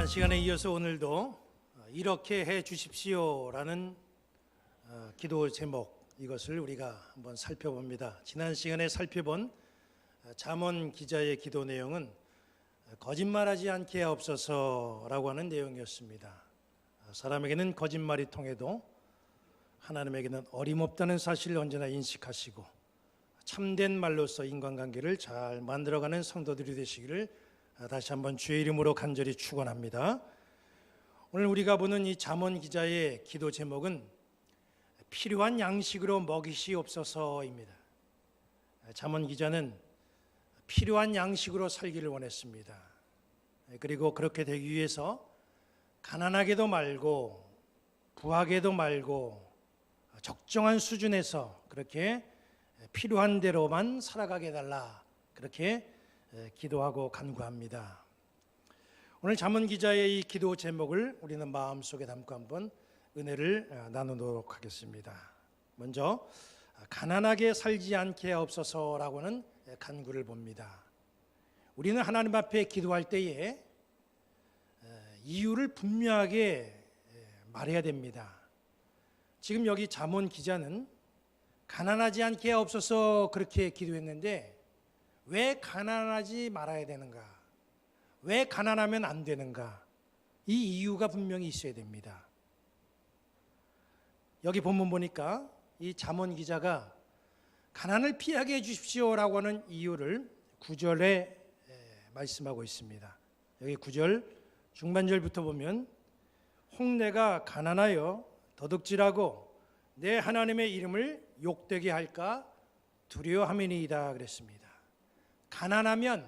지난 시간에 이어서 오늘도 이렇게 해 주십시오라는 기도 제목, 이것을 우리가 한번 살펴봅니다. 지난 시간에 살펴본 잠언 기자의 기도 내용은 거짓말하지 않게 하옵소서라고 하는 내용이었습니다. 사람에게는 거짓말이 통해도 하나님에게는 어림없다는 사실을 언제나 인식하시고 참된 말로서 인간관계를 잘 만들어가는 성도들이 되시기를 다시 한번 주의 이름으로 간절히 축원합니다. 오늘 우리가 보는 이 잠언 기자의 기도 제목은 필요한 양식으로 먹이시옵소서입니다. 잠언 기자는 필요한 양식으로 살기를 원했습니다. 그리고 그렇게 되기 위해서 가난하게도 말고 부하게도 말고 적정한 수준에서 그렇게 필요한 대로만 살아가게 해달라, 그렇게 기도하고 간구합니다. 오늘 잠언 기자의 이 기도 제목을 우리는 마음속에 담고 한번 은혜를 나누도록 하겠습니다. 먼저 가난하게 살지 않게 하옵소서라고 하는 간구를 봅니다. 우리는 하나님 앞에 기도할 때에 이유를 분명하게 말해야 됩니다. 지금 여기 잠언 기자는 가난하지 않게 하옵소서 그렇게 기도했는데 왜 가난하지 말아야 되는가? 왜 가난하면 안 되는가? 이 이유가 분명히 있어야 됩니다. 여기 본문 보니까 이 잠언 기자가 가난을 피하게 해주십시오라고 하는 이유를 9절에 말씀하고 있습니다. 여기 9절 중반절부터 보면 홍내가 가난하여 도둑질하고 내 하나님의 이름을 욕되게 할까 두려워함이니이다 그랬습니다. 가난하면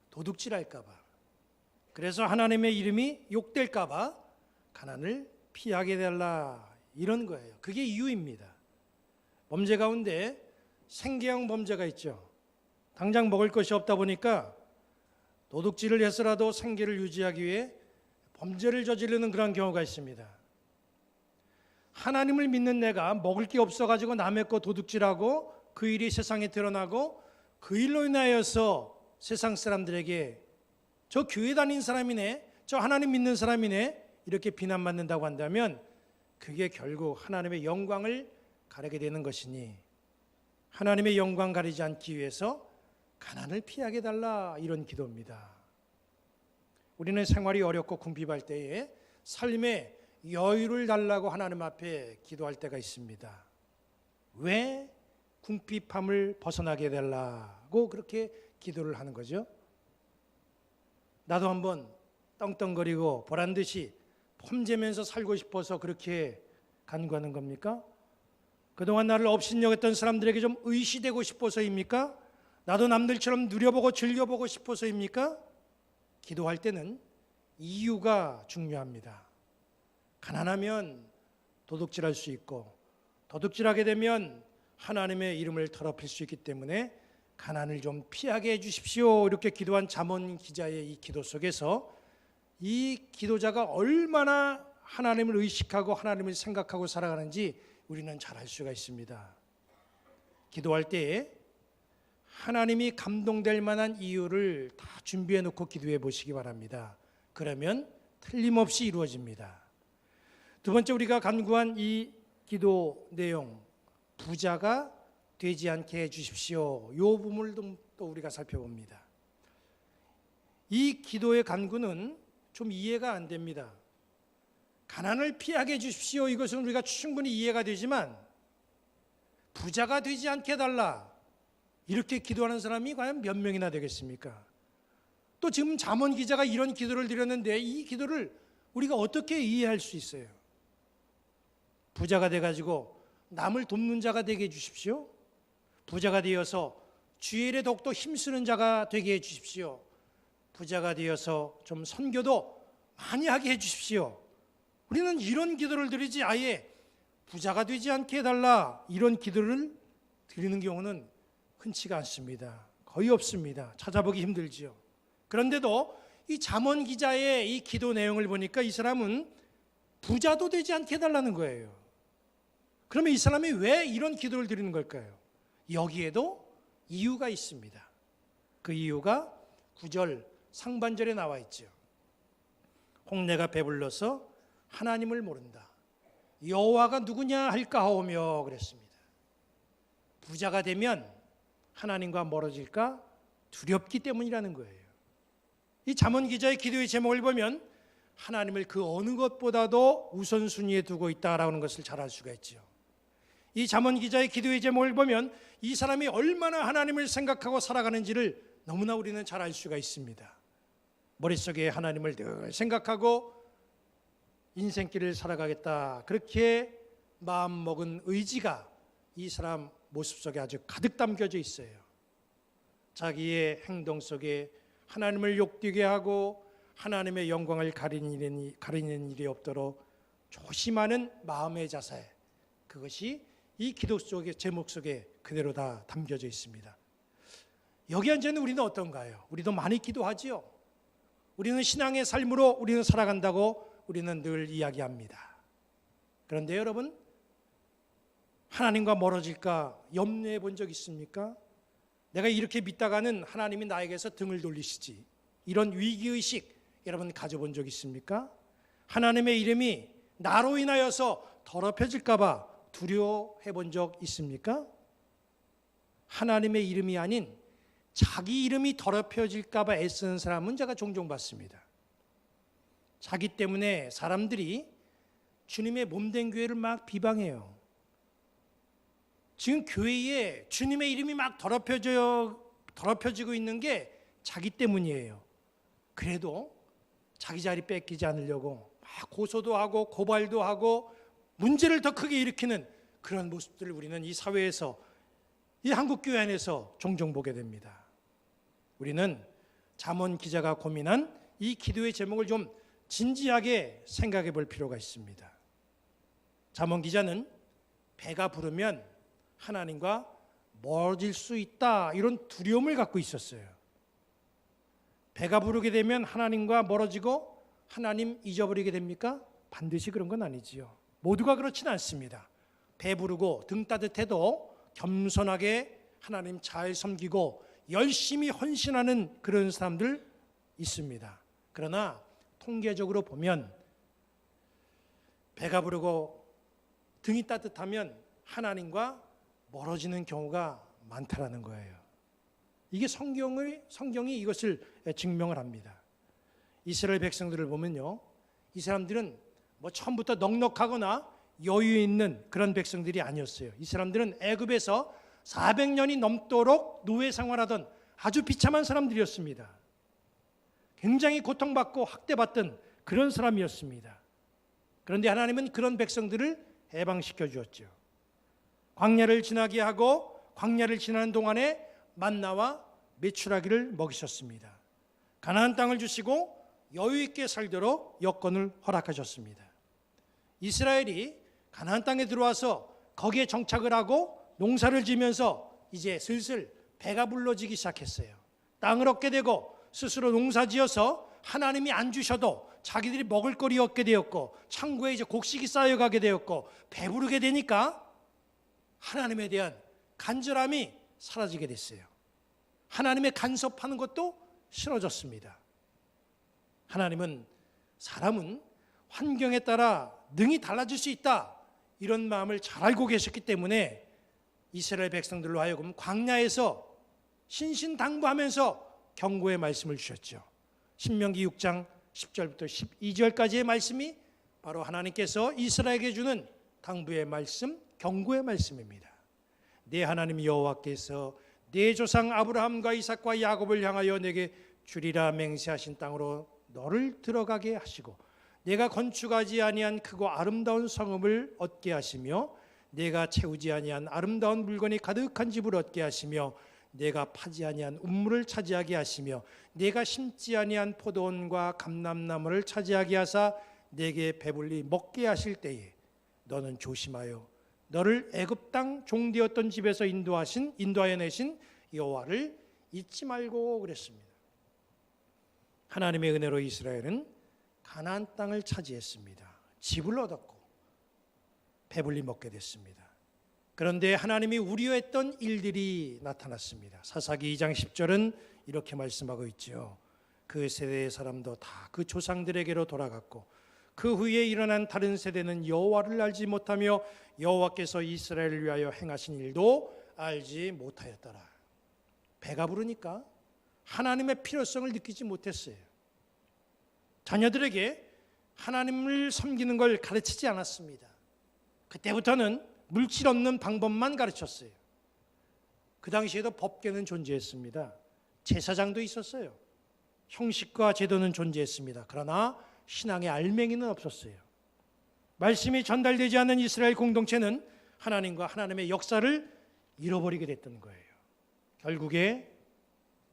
도둑질할까 봐, 그래서 하나님의 이름이 욕될까 봐 가난을 피하게 달라, 이런 거예요. 그게 이유입니다. 범죄 가운데 생계형 범죄가 있죠. 당장 먹을 것이 없다 보니까 도둑질을 해서라도 생계를 유지하기 위해 범죄를 저지르는 그런 경우가 있습니다. 하나님을 믿는 내가 먹을 게 없어가지고 남의 거 도둑질하고 그 일이 세상에 드러나고 그 일로 인하여서 세상 사람들에게 저 교회 다닌 사람이네, 저 하나님 믿는 사람이네, 이렇게 비난받는다고 한다면 그게 결국 하나님의 영광을 가리게 되는 것이니 하나님의 영광 가리지 않기 위해서 가난을 피하게 달라, 이런 기도입니다. 우리는 생활이 어렵고 궁핍할 때에 삶의 여유를 달라고 하나님 앞에 기도할 때가 있습니다. 왜 궁핍함을 벗어나게 해달라고 그렇게 기도를 하는 거죠? 나도 한번 떵떵거리고 보란듯이 폼재면서 살고 싶어서 그렇게 간구하는 겁니까? 그동안 나를 업신여겼던 사람들에게 좀 의시되고 싶어서입니까? 나도 남들처럼 누려보고 즐겨보고 싶어서입니까? 기도할 때는 이유가 중요합니다. 가난하면 도둑질할 수 있고 도둑질하게 되면 하나님의 이름을 더럽힐 수 있기 때문에 가난을 좀 피하게 해주십시오, 이렇게 기도한 잠언 기자의 이 기도 속에서 이 기도자가 얼마나 하나님을 의식하고 하나님을 생각하고 살아가는지 우리는 잘 알 수가 있습니다. 기도할 때에 하나님이 감동될 만한 이유를 다 준비해 놓고 기도해 보시기 바랍니다. 그러면 틀림없이 이루어집니다. 두 번째, 우리가 간구한 이 기도 내용, 부자가 되지 않게 해주십시오, 이 부분을 또 우리가 살펴봅니다. 이 기도의 간구는 좀 이해가 안 됩니다. 가난을 피하게 해주십시오, 이것은 우리가 충분히 이해가 되지만 부자가 되지 않게 해달라, 이렇게 기도하는 사람이 과연 몇 명이나 되겠습니까? 또 지금 잠언 기자가 이런 기도를 드렸는데 이 기도를 우리가 어떻게 이해할 수 있어요? 부자가 돼가지고 남을 돕는 자가 되게 해주십시오. 부자가 되어서 주의 일에 더욱더 힘쓰는 자가 되게 해주십시오. 부자가 되어서 좀 선교도 많이 하게 해주십시오. 우리는 이런 기도를 드리지 아예 부자가 되지 않게 해달라, 이런 기도를 드리는 경우는 흔치가 않습니다. 거의 없습니다. 찾아보기 힘들지요. 그런데도 이 잠언 기자의 이 기도 내용을 보니까 이 사람은 부자도 되지 않게 해달라는 거예요. 그러면 이 사람이 왜 이런 기도를 드리는 걸까요? 여기에도 이유가 있습니다. 그 이유가 9절 상반절에 나와 있죠. 동네가 배불러서 하나님을 모른다. 여호와가 누구냐 할까 하오며 그랬습니다. 부자가 되면 하나님과 멀어질까 두렵기 때문이라는 거예요. 이 잠언 기자의 기도의 제목을 보면 하나님을 그 어느 것보다도 우선순위에 두고 있다라는 것을 잘 알 수가 있죠. 이 잠언 기자의 기도의 제목을 보면 이 사람이 얼마나 하나님을 생각하고 살아가는지를 너무나 우리는 잘 알 수가 있습니다. 머릿속에 하나님을 늘 생각하고 인생길을 살아가겠다, 그렇게 마음먹은 의지가 이 사람 모습 속에 아주 가득 담겨져 있어요. 자기의 행동 속에 하나님을 욕되게 하고 하나님의 영광을 가리는 일이 없도록 조심하는 마음의 자세, 그것이 이 기도 속의 제목 속에 그대로 다 담겨져 있습니다. 여기 앉아있는 우리는 어떤가요? 우리도 많이 기도하지요. 우리는 신앙의 삶으로 우리는 살아간다고 우리는 늘 이야기합니다. 그런데 여러분, 하나님과 멀어질까 염려해 본 적 있습니까? 내가 이렇게 믿다가는 하나님이 나에게서 등을 돌리시지, 이런 위기의식 여러분 가져본 적 있습니까? 하나님의 이름이 나로 인하여서 더럽혀질까 봐 두려워해 본 적 있습니까? 하나님의 이름이 아닌 자기 이름이 더럽혀질까 봐 애쓰는 사람은 제가 종종 봤습니다. 자기 때문에 사람들이 주님의 몸된 교회를 막 비방해요. 지금 교회에 주님의 이름이 막 더럽혀지고 있는 게 자기 때문이에요. 그래도 자기 자리 뺏기지 않으려고 막 고소도 하고 고발도 하고 문제를 더 크게 일으키는 그런 모습들을 우리는 이 사회에서, 이 한국교회 안에서 종종 보게 됩니다. 우리는 잠언 기자가 고민한 이 기도의 제목을 좀 진지하게 생각해 볼 필요가 있습니다. 잠언 기자는 배가 부르면 하나님과 멀어질 수 있다, 이런 두려움을 갖고 있었어요. 배가 부르게 되면 하나님과 멀어지고 하나님 잊어버리게 됩니까? 반드시 그런 건 아니지요. 모두가 그렇지는 않습니다. 배 부르고 등 따뜻해도 겸손하게 하나님 잘 섬기고 열심히 헌신하는 그런 사람들 있습니다. 그러나 통계적으로 보면 배가 부르고 등이 따뜻하면 하나님과 멀어지는 경우가 많다라는 거예요. 이게 성경이 이것을 증명을 합니다. 이스라엘 백성들을 보면요, 이 사람들은 뭐 처음부터 넉넉하거나 여유 있는 그런 백성들이 아니었어요. 이 사람들은 애굽에서 400년이 넘도록 노예 생활하던 아주 비참한 사람들이었습니다. 굉장히 고통받고 학대받던 그런 사람이었습니다. 그런데 하나님은 그런 백성들을 해방시켜 주었죠. 광야를 지나게 하고 광야를 지나는 동안에 만나와 메추라기를 먹이셨습니다. 가나안 땅을 주시고 여유 있게 살도록 여건을 허락하셨습니다. 이스라엘이 가나안 땅에 들어와서 거기에 정착을 하고 농사를 지면서 이제 슬슬 배가 불러지기 시작했어요. 땅을 얻게 되고 스스로 농사지어서 하나님이 안 주셔도 자기들이 먹을 거리 얻게 되었고 창고에 이제 곡식이 쌓여가게 되었고 배부르게 되니까 하나님에 대한 간절함이 사라지게 됐어요. 하나님의 간섭하는 것도 싫어졌습니다. 하나님은 사람은 환경에 따라 능히 달라질 수 있다, 이런 마음을 잘 알고 계셨기 때문에 이스라엘 백성들로 하여금 광야에서 신신당부하면서 경고의 말씀을 주셨죠. 신명기 6장 10절부터 12절까지의 말씀이 바로 하나님께서 이스라엘에게 주는 당부의 말씀, 경고의 말씀입니다. 내 하나님 여호와께서 내 조상 아브라함과 이삭과 야곱을 향하여 내게 주리라 맹세하신 땅으로 너를 들어가게 하시고 내가 건축하지 아니한 크고 아름다운 성읍을 얻게 하시며 내가 채우지 아니한 아름다운 물건이 가득한 집을 얻게 하시며 내가 파지 아니한 우물을 차지하게 하시며 내가 심지 아니한 포도원과 감람나무를 차지하게 하사 내게 배불리 먹게 하실 때에 너는 조심하여 너를 애굽 땅 종되었던 집에서 인도하여 내신 여호와를 잊지 말고 그랬습니다. 하나님의 은혜로 이스라엘은 가나안 땅을 차지했습니다. 집을 얻었고 배불리 먹게 됐습니다. 그런데 하나님이 우려했던 일들이 나타났습니다. 사사기 2장 10절은 이렇게 말씀하고 있죠. 그 세대의 사람도 다 그 조상들에게로 돌아갔고 그 후에 일어난 다른 세대는 여호와를 알지 못하며 여호와께서 이스라엘을 위하여 행하신 일도 알지 못하였더라. 배가 부르니까 하나님의 필요성을 느끼지 못했어요. 자녀들에게 하나님을 섬기는 걸 가르치지 않았습니다. 그때부터는 물질 없는 방법만 가르쳤어요. 그 당시에도 법궤는 존재했습니다. 제사장도 있었어요. 형식과 제도는 존재했습니다. 그러나 신앙의 알맹이는 없었어요. 말씀이 전달되지 않는 이스라엘 공동체는 하나님과 하나님의 역사를 잃어버리게 됐던 거예요. 결국에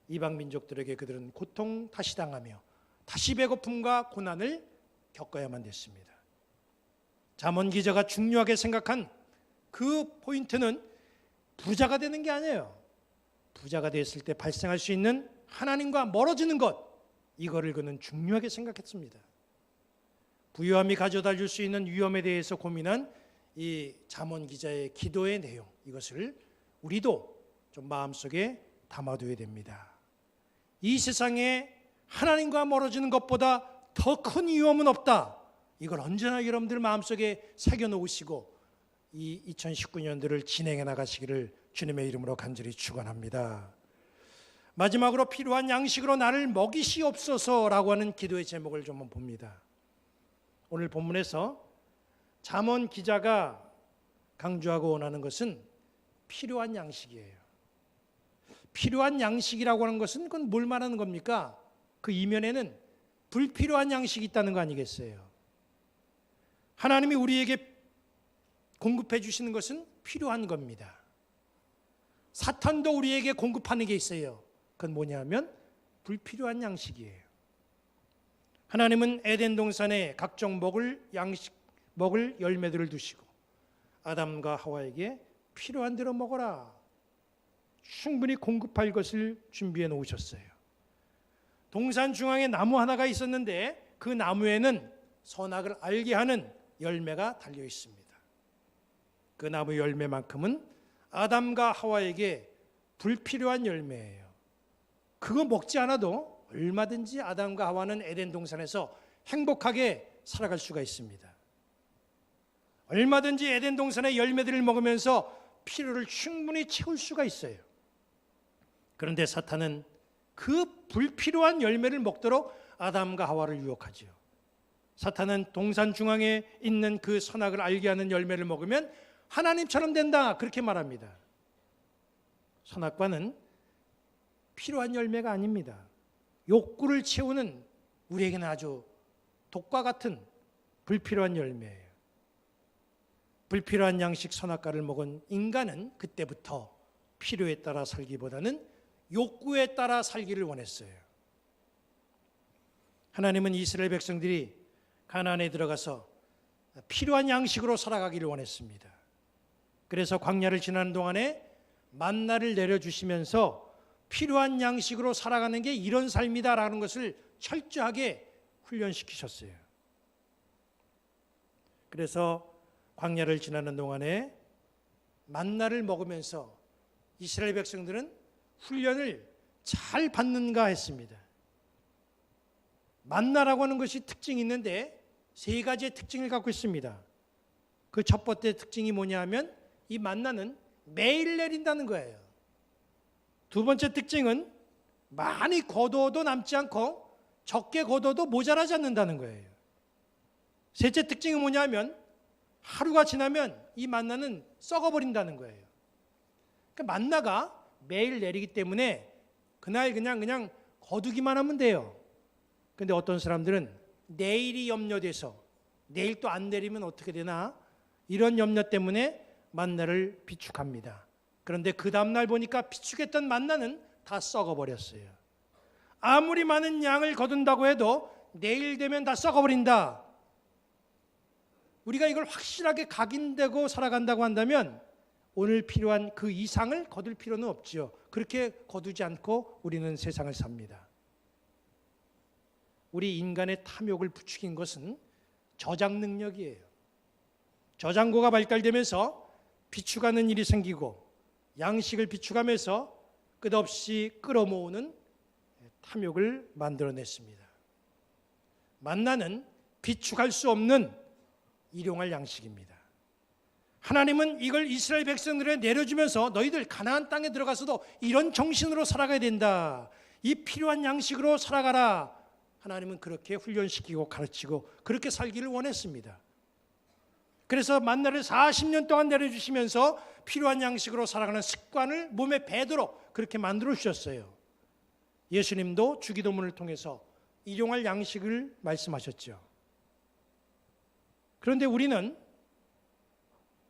이방 민족들에게 그들은 고통 다시 당하며 다시 배고픔과 고난을 겪어야만 됐습니다. 잠언 기자가 중요하게 생각한 그 포인트는 부자가 되는 게 아니에요. 부자가 됐을 때 발생할 수 있는 하나님과 멀어지는 것, 이거를 그는 중요하게 생각했습니다. 부유함이 가져다 줄 수 있는 위험에 대해서 고민한 이 잠언 기자의 기도의 내용, 이것을 우리도 좀 마음속에 담아둬야 됩니다. 이 세상에 하나님과 멀어지는 것보다 더 큰 위험은 없다. 이걸 언제나 여러분들 마음속에 새겨놓으시고 이 2019년들을 진행해 나가시기를 주님의 이름으로 간절히 축원합니다. 마지막으로 필요한 양식으로 나를 먹이시옵소서라고 하는 기도의 제목을 좀 봅니다. 오늘 본문에서 잠언 기자가 강조하고 원하는 것은 필요한 양식이에요. 필요한 양식이라고 하는 것은 그건 뭘 말하는 겁니까? 그 이면에는 불필요한 양식이 있다는 거 아니겠어요? 하나님이 우리에게 공급해 주시는 것은 필요한 겁니다. 사탄도 우리에게 공급하는 게 있어요. 그건 뭐냐면 불필요한 양식이에요. 하나님은 에덴 동산에 각종 먹을 열매들을 두시고 아담과 하와에게 필요한 대로 먹어라, 충분히 공급할 것을 준비해 놓으셨어요. 동산 중앙에 나무 하나가 있었는데 그 나무에는 선악을 알게 하는 열매가 달려 있습니다. 그 나무 열매만큼은 아담과 하와에게 불필요한 열매예요. 그거 먹지 않아도 얼마든지 아담과 하와는 에덴 동산에서 행복하게 살아갈 수가 있습니다. 얼마든지 에덴 동산의 열매들을 먹으면서 필요를 충분히 채울 수가 있어요. 그런데 사탄은 그 불필요한 열매를 먹도록 아담과 하와를 유혹하죠. 사탄은 동산 중앙에 있는 그 선악을 알게 하는 열매를 먹으면 하나님처럼 된다, 그렇게 말합니다. 선악과는 필요한 열매가 아닙니다. 욕구를 채우는 우리에게는 아주 독과 같은 불필요한 열매예요. 불필요한 양식 선악과를 먹은 인간은 그때부터 필요에 따라 살기보다는 욕구에 따라 살기를 원했어요. 하나님은 이스라엘 백성들이 가나안에 들어가서 필요한 양식으로 살아가기를 원했습니다. 그래서 광야를 지나는 동안에 만나를 내려주시면서 필요한 양식으로 살아가는 게 이런 삶이다라는 것을 철저하게 훈련시키셨어요. 그래서 광야를 지나는 동안에 만나를 먹으면서 이스라엘 백성들은 훈련을 잘 받는가 했습니다. 만나라고 하는 것이 특징이 있는데 세 가지의 특징을 갖고 있습니다. 그 첫 번째 특징이 뭐냐 하면 이 만나는 매일 내린다는 거예요. 두 번째 특징은 많이 거둬도 남지 않고 적게 거둬도 모자라지 않는다는 거예요. 셋째 특징이 뭐냐 하면 하루가 지나면 이 만나는 썩어버린다는 거예요. 그러니까 만나가 매일 내리기 때문에 그날 그냥 거두기만 하면 돼요. 그런데 어떤 사람들은 내일이 염려돼서 내일 또 안 내리면 어떻게 되나, 이런 염려 때문에 만나를 비축합니다. 그런데 그 다음날 보니까 비축했던 만나는 다 썩어버렸어요. 아무리 많은 양을 거둔다고 해도 내일 되면 다 썩어버린다. 우리가 이걸 확실하게 각인되고 살아간다고 한다면 오늘 필요한 그 이상을 거둘 필요는 없지요. 그렇게 거두지 않고 우리는 세상을 삽니다. 우리 인간의 탐욕을 부추긴 것은 저장 능력이에요. 저장고가 발달되면서 비축하는 일이 생기고 양식을 비축하면서 끝없이 끌어모으는 탐욕을 만들어냈습니다. 만나는 비축할 수 없는 일용할 양식입니다. 하나님은 이걸 이스라엘 백성들에 내려주면서 너희들 가나안 땅에 들어가서도 이런 정신으로 살아가야 된다. 이 필요한 양식으로 살아가라. 하나님은 그렇게 훈련시키고 가르치고 그렇게 살기를 원했습니다. 그래서 만나를 40년 동안 내려주시면서 필요한 양식으로 살아가는 습관을 몸에 배도록 그렇게 만들어 주셨어요. 예수님도 주기도문을 통해서 일용할 양식을 말씀하셨죠. 그런데 우리는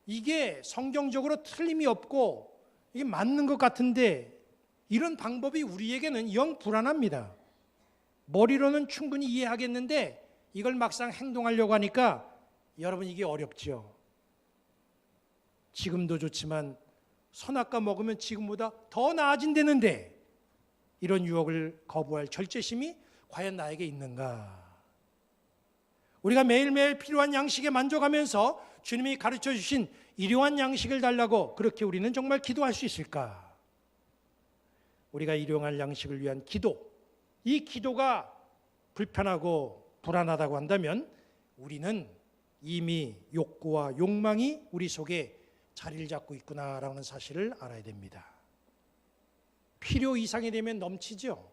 이게 성경적으로 틀림이 없고 이게 맞는 것 같은데 이런 방법이 우리에게는 영 불안합니다. 머리로는 충분히 이해하겠는데 이걸 막상 행동하려고 하니까 여러분 이게 어렵죠. 지금도 좋지만 선악과 먹으면 지금보다 더 나아진다는데 이런 유혹을 거부할 절제심이 과연 나에게 있는가? 우리가 매일매일 필요한 양식에 만족하면서 주님이 가르쳐 주신 일용한 양식을 달라고 그렇게 우리는 정말 기도할 수 있을까? 우리가 일용할 양식을 위한 기도, 이 기도가 불편하고 불안하다고 한다면 우리는 이미 욕구와 욕망이 우리 속에 자리를 잡고 있구나라는 사실을 알아야 됩니다. 필요 이상이 되면 넘치죠.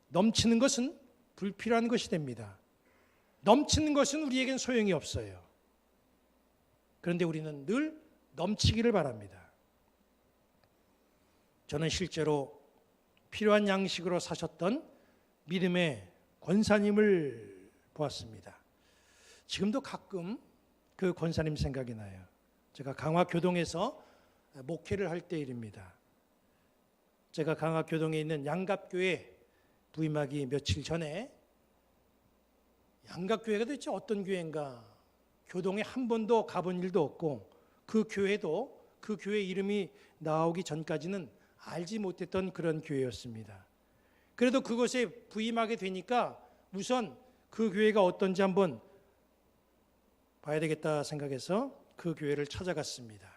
넘치는 것은 불필요한 것이 됩니다. 넘치는 것은 우리에겐 소용이 없어요. 그런데 우리는 늘 넘치기를 바랍니다. 저는 실제로 필요한 양식으로 사셨던 믿음의 권사님을 보았습니다. 지금도 가끔 그 권사님 생각이 나요. 제가 강화교동에서 목회를 할 때 일입니다. 제가 강화교동에 있는 양갑교회 부임하기 며칠 전에 양갑교회가 도대체 어떤 교회인가 교동에 한 번도 가본 일도 없고 그 교회도 그 교회 이름이 나오기 전까지는 알지 못했던 그런 교회였습니다. 그래도 그곳에 부임하게 되니까 우선 그 교회가 어떤지 한번 봐야 되겠다 생각해서 그 교회를 찾아갔습니다.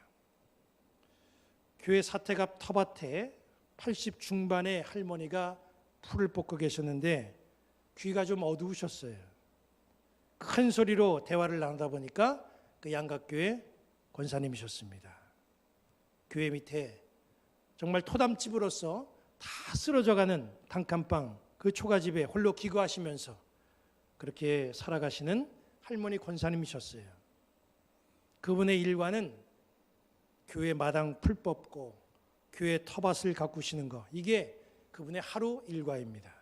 교회 사택 앞 텃밭에 80 중반의 할머니가 풀을 뽑고 계셨는데 귀가 좀 어두우셨어요. 큰 소리로 대화를 나누다 보니까 그 양각교회 권사님이셨습니다. 교회 밑에 정말 토담집으로서 다 쓰러져가는 단칸방 그 초가집에 홀로 기거하시면서 그렇게 살아가시는 할머니 권사님이셨어요. 그분의 일과는 교회 마당 풀 뽑고 교회 텃밭을 가꾸시는 거, 이게 그분의 하루 일과입니다.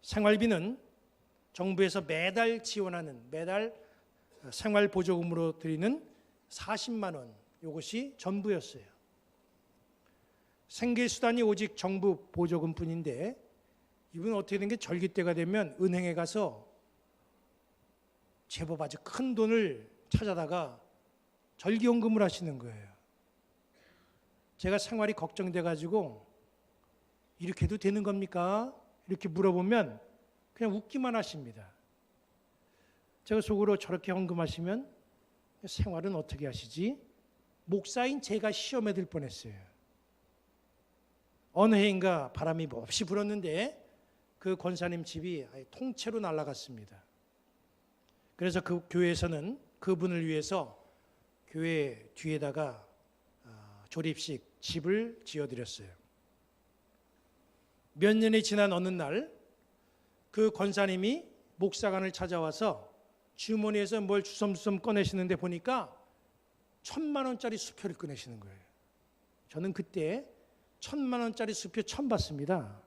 생활비는 정부에서 매달 지원하는 매달 생활보조금으로 드리는 40만 원, 이것이 전부였어요. 생계수단이 오직 정부 보조금뿐인데 이분은 어떻게 된 게 절기 때가 되면 은행에 가서 제법 아주 큰 돈을 찾아다가 절기연금을 하시는 거예요. 제가 생활이 걱정돼 가지고 이렇게 해도 되는 겁니까? 이렇게 물어보면 그냥 웃기만 하십니다. 제가 속으로 저렇게 헌금하시면 생활은 어떻게 하시지? 목사인 제가 시험에 들 뻔했어요. 어느 해인가 바람이 몹시 불었는데 그 권사님 집이 통째로 날아갔습니다. 그래서 그 교회에서는 그분을 위해서 교회 뒤에다가 조립식 집을 지어드렸어요. 몇 년이 지난 어느 날 그 권사님이 목사관을 찾아와서 주머니에서 뭘 주섬주섬 꺼내시는데 보니까 1,000만 원짜리 수표를 꺼내시는 거예요. 저는 그때 1,000만 원짜리 수표 처음 봤습니다.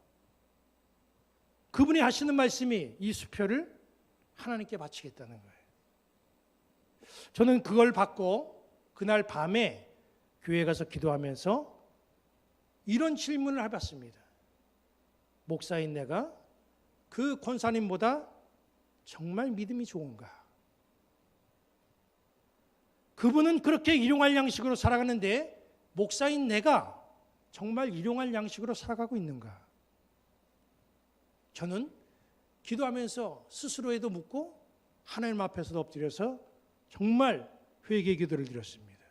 그분이 하시는 말씀이 이 수표를 하나님께 바치겠다는 거예요. 저는 그걸 받고 그날 밤에 교회에 가서 기도하면서 이런 질문을 해봤습니다. 목사인 내가 그 권사님보다 정말 믿음이 좋은가? 그분은 그렇게 일용할 양식으로 살아가는데 목사인 내가 정말 일용할 양식으로 살아가고 있는가? 저는 기도하면서 스스로에도 묻고 하나님 앞에서도 엎드려서 정말 회개 기도를 드렸습니다.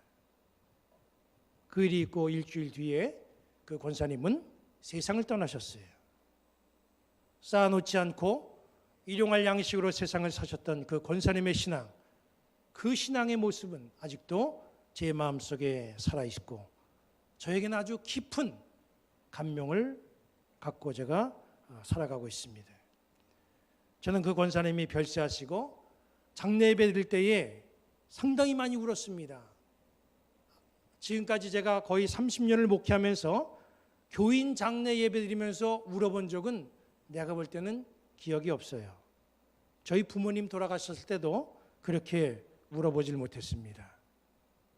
그 일이 있고 일주일 뒤에 그 권사님은 세상을 떠나셨어요. 쌓아놓지 않고 일용할 양식으로 세상을 사셨던 그 권사님의 신앙, 그 신앙의 모습은 아직도 제 마음속에 살아있고 저에게는 아주 깊은 감명을 갖고 제가 살아가고 있습니다. 저는 그 권사님이 별세하시고 장례 예배 드릴 때에 상당히 많이 울었습니다. 지금까지 제가 거의 30년을 목회하면서 교인 장례 예배 드리면서 울어본 적은 내가 볼 때는 기억이 없어요. 저희 부모님 돌아가셨을 때도 그렇게 울어보질 못했습니다.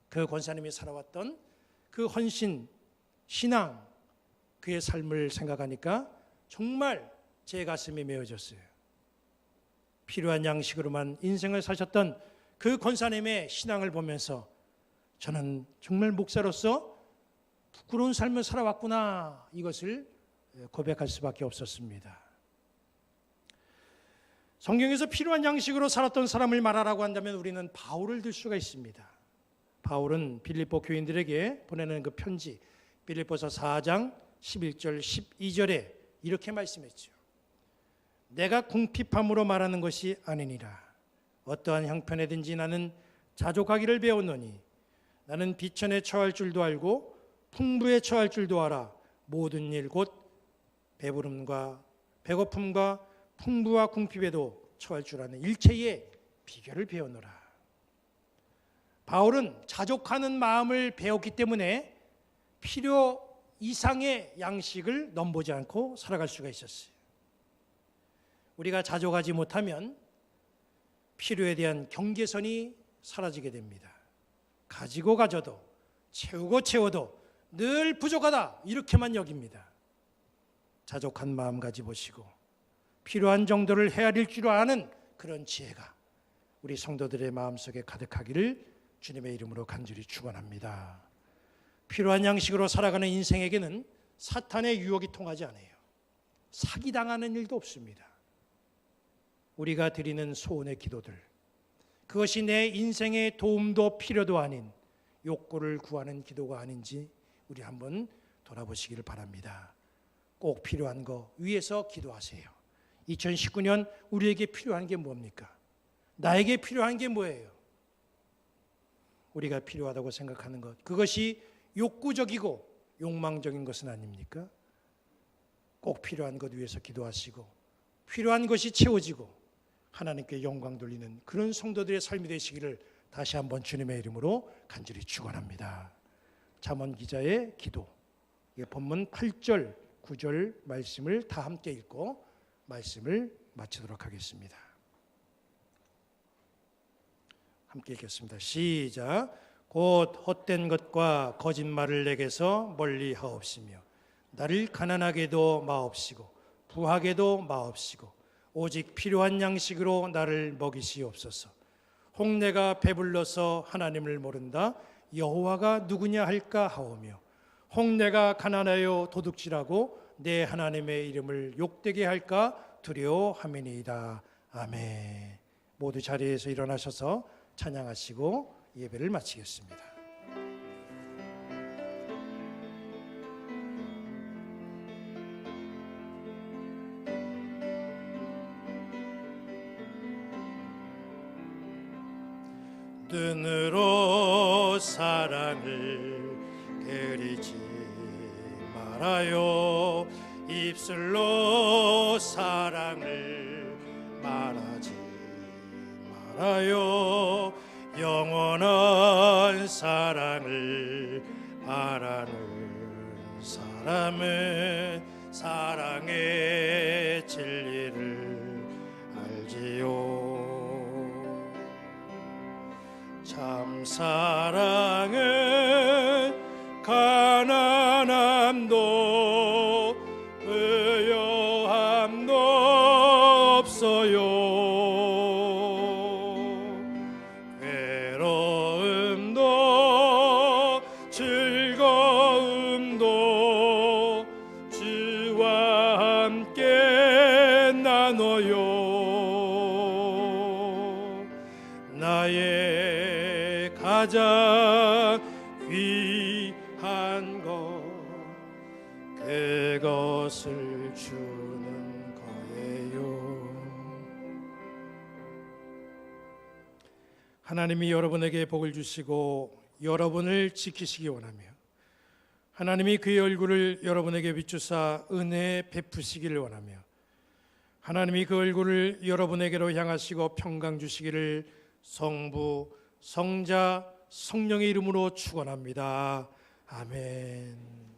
그 권사님이 살아왔던 그 헌신, 신앙, 그의 삶을 생각하니까 정말 제 가슴이 메어졌어요. 필요한 양식으로만 인생을 사셨던 그 권사님의 신앙을 보면서 저는 정말 목사로서 부끄러운 삶을 살아왔구나, 이것을 고백할 수밖에 없었습니다. 성경에서 필요한 양식으로 살았던 사람을 말하라고 한다면 우리는 바울을 들 수가 있습니다. 바울은 빌립보 교인들에게 보내는 그 편지, 빌립보서 4장 11절 12절에 이렇게 말씀했죠. 내가 궁핍함으로 말하는 것이 아니니라. 어떠한 형편에든지 나는 자족하기를 배웠노니 나는 비천에 처할 줄도 알고 풍부에 처할 줄도 알아. 모든 일 곧 배부름과 배고픔과 풍부와 궁핍에도 처할 줄 아는 일체의 비결을 배우노라. 바울은 자족하는 마음을 배웠기 때문에 필요 이상의 양식을 넘보지 않고 살아갈 수가 있었어요. 우리가 자족하지 못하면 필요에 대한 경계선이 사라지게 됩니다. 가지고 가져도 채우고 채워도 늘 부족하다, 이렇게만 여깁니다. 자족한 마음 가지보시고 필요한 정도를 헤아릴 줄 아는 그런 지혜가 우리 성도들의 마음속에 가득하기를 주님의 이름으로 간절히 축원합니다. 필요한 양식으로 살아가는 인생에게는 사탄의 유혹이 통하지 않아요. 사기당하는 일도 없습니다. 우리가 드리는 소원의 기도들, 그것이 내 인생의 도움도 필요도 아닌 욕구를 구하는 기도가 아닌지 우리 한번 돌아보시기를 바랍니다. 꼭 필요한 거 위해서 기도하세요. 2019년 우리에게 필요한 게 뭡니까? 나에게 필요한 게 뭐예요? 우리가 필요하다고 생각하는 것, 그것이 욕구적이고 욕망적인 것은 아닙니까? 꼭 필요한 것 위해서 기도하시고 필요한 것이 채워지고 하나님께 영광 돌리는 그런 성도들의 삶이 되시기를 다시 한번 주님의 이름으로 간절히 축원합니다. 잠언 기자의 기도, 본문 8절, 9절 말씀을 다 함께 읽고 말씀을 마치도록 하겠습니다. 함께 읽겠습니다. 시작. 곧 헛된 것과 거짓말을 내게서 멀리 하옵시며 나를 가난하게도 마옵시고 부하게도 마옵시고 오직 필요한 양식으로 나를 먹이시옵소서. 혹 내가 배불러서 하나님을 모른다 여호와가 누구냐 할까 하오며 혹 내가 가난하여 도둑질하고 내 하나님의 이름을 욕되게 할까 두려워함이니이다. 아멘. 모두 자리에서 일어나셔서 찬양하시고 예배를 마치겠습니다. 눈으로 사랑을 그리지 말아요. 입술로 사랑을 말하지 말아요. 영원한 사랑을 바라는 사람은 사랑의 진리를 알지요. 참 사랑은 가난함도 부요함도 없어요. 괴로움도 즐거움도 주와 함께 나눠요. 나의 가장 귀한 것 그것을 주는 거예요. 하나님이 여러분에게 복을 주시고 여러분을 지키시기 원하며 하나님이 그의 얼굴을 여러분에게 비추사 은혜 베푸시기를 원하며 하나님이 그 얼굴을 여러분에게로 향하시고 평강 주시기를 성부, 성자, 성령의 이름으로 축원합니다. 아멘.